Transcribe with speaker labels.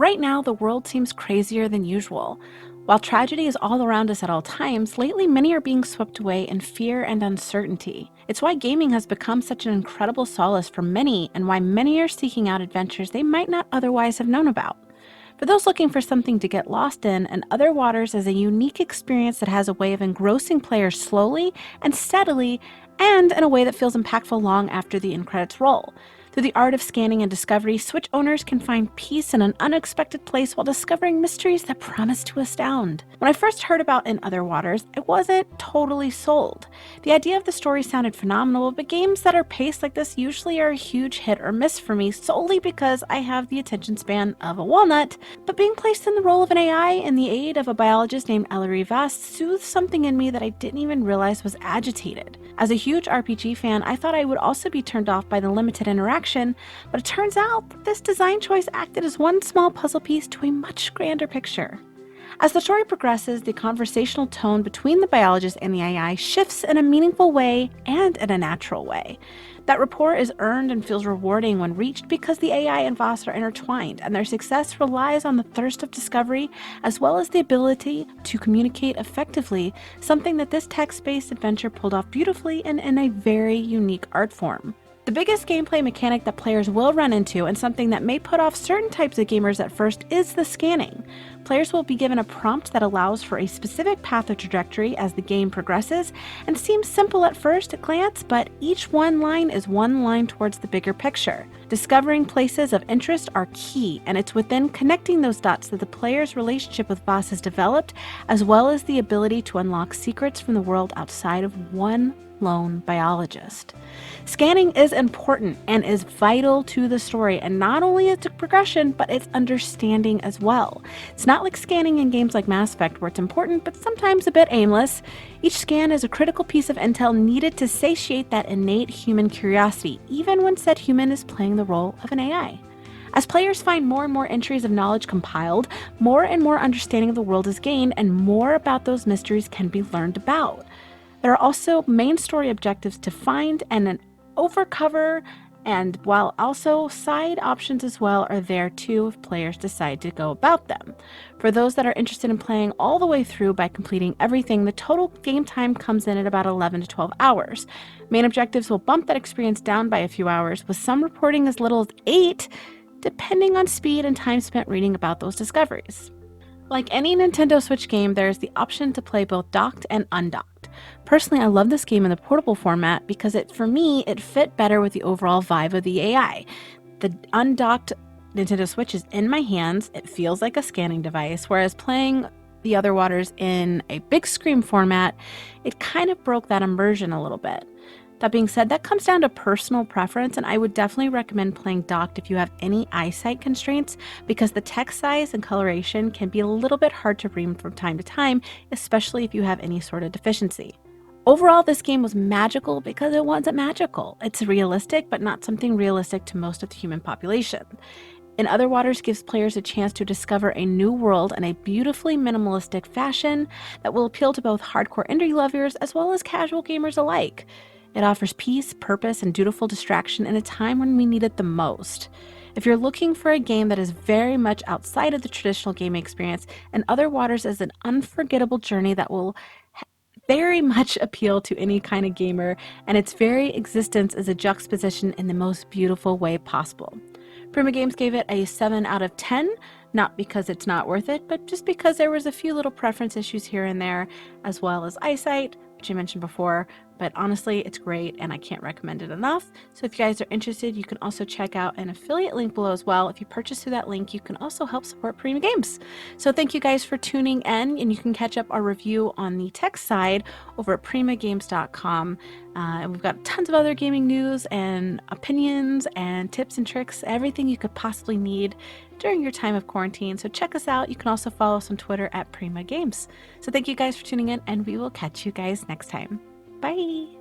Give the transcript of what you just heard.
Speaker 1: Right now, the world seems crazier than usual. While tragedy is all around us at all times, lately many are being swept away in fear and uncertainty. It's why gaming has become such an incredible solace for many, and why many are seeking out adventures they might not otherwise have known about. For those looking for something to get lost in, and Other Waters is a unique experience that has a way of engrossing players slowly and steadily, and in a way that feels impactful long after the end credits roll. Through the art of scanning and discovery, Switch owners can find peace in an unexpected place while discovering mysteries that promise to astound. When I first heard about In Other Waters, I wasn't totally sold. The idea of the story sounded phenomenal, but games that are paced like this usually are a huge hit or miss for me solely because I have the attention span of a walnut. But being placed in the role of an AI in the aid of a biologist named Ellery Vast soothed something in me that I didn't even realize was agitated. As a huge RPG fan, I thought I would also be turned off by the limited interaction, but it turns out that this design choice acted as one small puzzle piece to a much grander picture. As the story progresses, the conversational tone between the biologist and the AI shifts in a meaningful way and in a natural way. That rapport is earned and feels rewarding when reached because the AI and Voss are intertwined, and their success relies on the thirst of discovery as well as the ability to communicate effectively, something that this text-based adventure pulled off beautifully and in a very unique art form. The biggest gameplay mechanic that players will run into, and something that may put off certain types of gamers at first, is the scanning. Players will be given a prompt that allows for a specific path or trajectory as the game progresses, and seems simple at first glance, but each one line is one line towards the bigger picture. Discovering places of interest are key, and it's within connecting those dots that the player's relationship with Voss is developed, as well as the ability to unlock secrets from the world outside of one lone biologist. Scanning is important and is vital to the story, and not only its progression, but its understanding as well. It's not like scanning in games like Mass Effect, where it's important but sometimes a bit aimless. Each scan is a critical piece of intel needed to satiate that innate human curiosity, even when said human is playing the role of an AI. As players find more and more entries of knowledge compiled, more and more understanding of the world is gained, and more about those mysteries can be learned about. There are also main story objectives to find and an overcover, and while also side options as well are there too if players decide to go about them. For those that are interested in playing all the way through by completing everything, the total game time comes in at about 11 to 12 hours. Main objectives will bump that experience down by a few hours, with some reporting as little as 8, depending on speed and time spent reading about those discoveries. Like any Nintendo Switch game, there is the option to play both docked and undocked. Personally, I love this game in the portable format because for me, it fit better with the overall vibe of the AI. The undocked Nintendo Switch is in my hands, it feels like a scanning device, whereas playing the Other Waters in a big screen format, it kind of broke that immersion a little bit. That being said, that comes down to personal preference, and I would definitely recommend playing docked if you have any eyesight constraints, because the text size and coloration can be a little bit hard to read from time to time, especially if you have any sort of deficiency. Overall, this game was magical because it wasn't magical. It's realistic, but not something realistic to most of the human population. In Other Waters gives players a chance to discover a new world in a beautifully minimalistic fashion that will appeal to both hardcore indie lovers as well as casual gamers alike. It offers peace, purpose, and dutiful distraction in a time when we need it the most. If you're looking for a game that is very much outside of the traditional gaming experience, and Other Waters is an unforgettable journey that will very much appeal to any kind of gamer, and its very existence is a juxtaposition in the most beautiful way possible. Prima Games gave it a 7 out of 10, not because it's not worth it, but just because there was a few little preference issues here and there, as well as eyesight, which I mentioned before, but honestly, it's great and I can't recommend it enough. So if you guys are interested, you can also check out an affiliate link below as well. If you purchase through that link, you can also help support Prima Games. So thank you guys for tuning in, and you can catch up our review on the tech side over at primagames.com. And we've got tons of other gaming news and opinions and tips and tricks, everything you could possibly need during your time of quarantine. So check us out. You can also follow us on Twitter at Prima Games. So thank you guys for tuning in, and we will catch you guys next time. Bye!